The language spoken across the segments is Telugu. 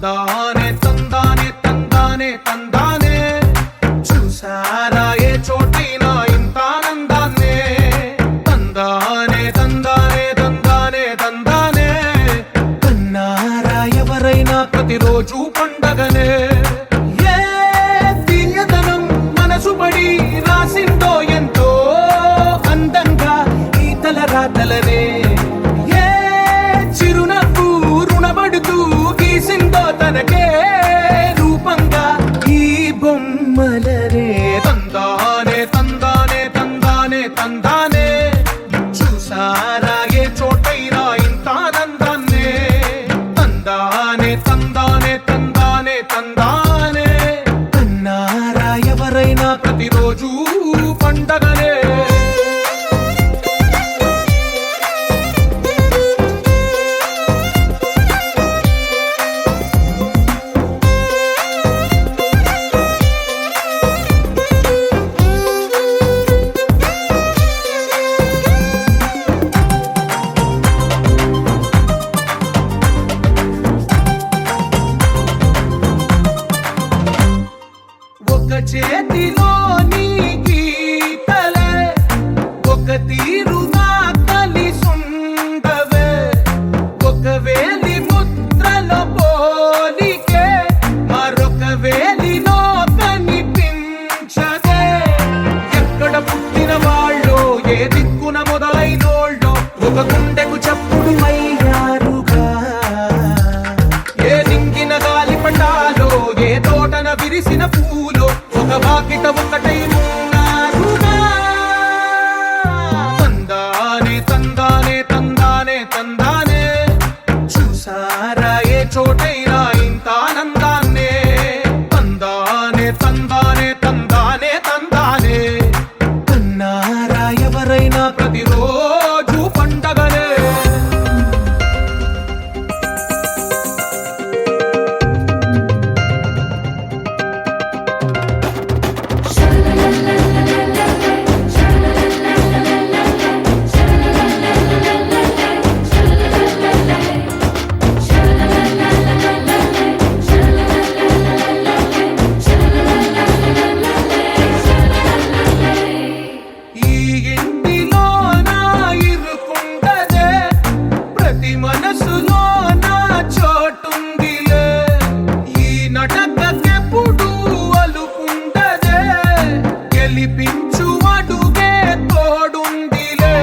తందానే తందానే తందానే తందానే చూసారా ఏ చోటైనా ఇంత ఆనందాన్నే తందానే తందానే తందానే తందానే కన్నారా ఎవరైనా ప్రతిరోజు పండగనే ఏ తీయదనం మనసు పడి రాసిందో ఎంతో అందంగా ఈ తలరాతలనే ఏ చిరునవ్వు రుణపడుతూ గీసిందో తనకే రూపంగా ఈ బొమ్మలనే తందానే తందానే తందానే తందానే చూసారా ఏ చోటైనా ఇంత ఆనందాన్నే తందానే తందానే తందానే తందానే కన్నారా ఎవరైనా ప్రతిరోజు పండగనే ఒక చేతిలో నీ గీతలే ఒక తీరుగా కలిసుండవే ఒక వేలి ముద్రల పోలికే మరొక వేలిలో కనిపించదే ఎక్కడ పుట్టిన వాళ్ళో ఏ దిక్కున మొదలైనోళ్ళో ఒక గుండెకు చప్పుడు అయ్యారుగా ఏ దింగిన గాలి పటాలో ఏ తోటన విరిసిన పూలో ఒక బాకిట ఒకటై ఉన్నారుగా తందానే తందానే తందానే తందానే చూసారా ఏ చోటైనా ఇంత ఆనందాన్నే తందానే తందానే తందానే తందానే కన్నారా ఎవరైనా ప్రతిరోజు పండగనే ఈ ఇంటిలో నా ఇరుకుండదే ప్రతి మనసులో నా చోటుందిలే ఈ నటకెప్పుడు అలుకుండదే గెలిపించు అడుగే తోడుందిలే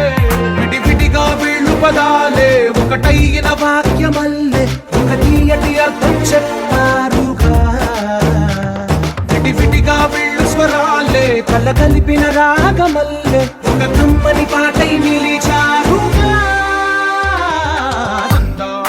విడివిడిగా వీళ్ళు పదాలే ఒకటైన వాక్యమల్లే ఒక తీయటి అర్థం చెప్పారుగా విడివిడిగా వీళ్ళు స్వరాలే కలగలిపిన రాగమల్లే ఒక కమ్మని పాటై నిలిచారు